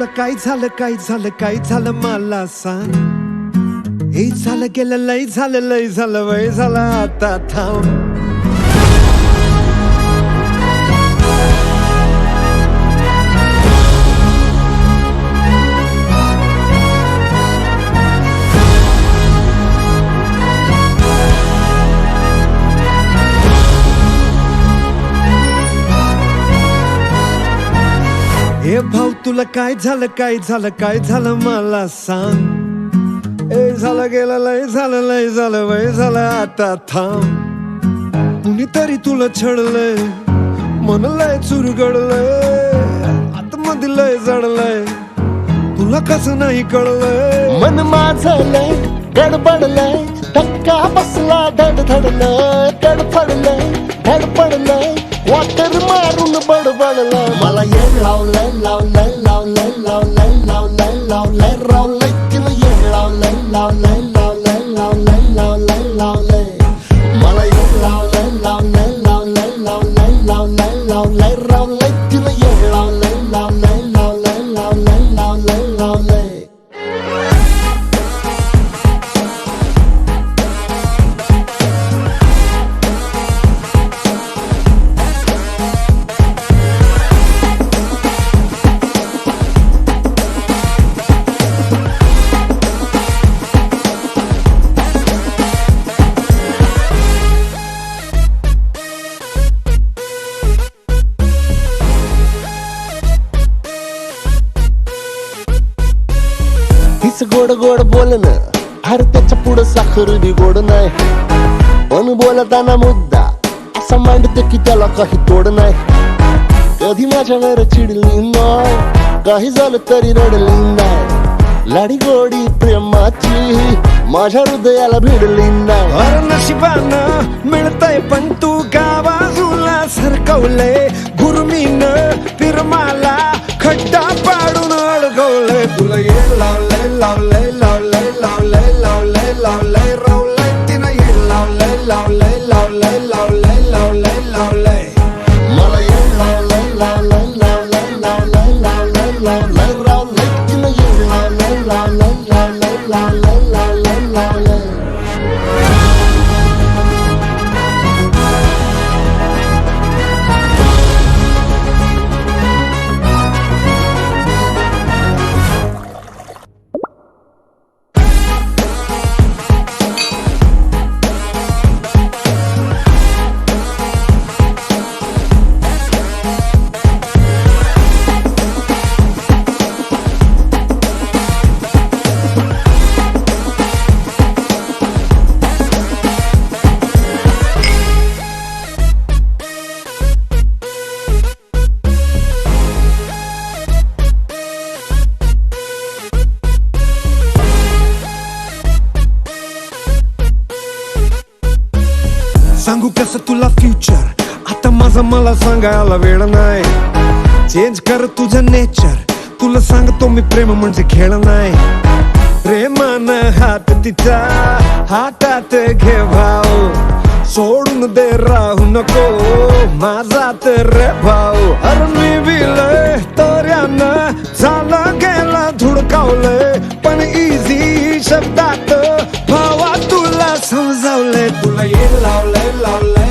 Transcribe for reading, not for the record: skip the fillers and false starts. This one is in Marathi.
तुला काय झालं काय झालं काय झालं मला सांग. हे झालं गेलं लय झालं वय झालं आता थांब. हे भाऊ तुला काय झालं काय झालं मला सांग. ए झालं गेलं लय झालं वय झालं आता थांब. कुणीतरी तुला छळलंय मन लय चुरगडलंय आतमध्ये लय जडलंय तुला कसं नाही कळलंय. मन माझं लय गडबडलंय धक्का बसला धडधडलंय धडफडलंय धडपडलंय वाटर मारून बडबडलंय. मला येड लावलंय लावलंय लावलंय लावलंय लावलंय लावलंय रावलंय तिला येड लावलंय लावलंय लावलंय लावलंय लावलंय लावलंय. मला येड लावलंय लावलंय लावलंय लावलंय लावलंय लावलंय रावलंय तिला येड लावलंय लावलंय लावलंय लावलंय लावलंय लावलंय. हिच गोड गोड बोलणं अरे त्याच्या पुढं साखर बी गोड नाही. पण बोलताना मुद्दा असा मांडते की त्याला काही तोड नाही. कधी माझ्यावर चिडली नाही काही झालं तरी रडली नाही. लाडी गोडी प्रेमाची माझ्या हृदयाला भिडली नाही. अरे नशिबानं मिळतंय पण तू गावाजूला सरकवलंय गुरमीनं पिरमाला खड्डा पाडून अडकवलंय. तुला येड लावलंय लावलंय लावलंय लावलंय लावलंय लावलंय रावलंय तिनं येड लावलंय लावलंय लावलंय लावलंय लावलंय लावलंय. मला येड लावलंय लावलंय लावलंय लावलंय लावलंय लावलंय रावलंय तिनं येड लावलंय लावलंय लावलंय लावलंय लावलंय लावलंय. सांगू कसं तुला फ्युचर आता माझा मला सांगायला वेळ नाही. चेंज कर तुझं नेचर तुला सांगतो मी प्रेम म्हणजे खेळ नाही. प्रेमानं हात तिचा हातात घे भाऊ सोडून दे राहू नको माझा तर भाऊ. अरे मी बिलय तोऱ्यानं झालं गेला धुडकावलंय पण इझी शब्दात भावा तुला समजावलंय. तुला येड लावलंय लावलंय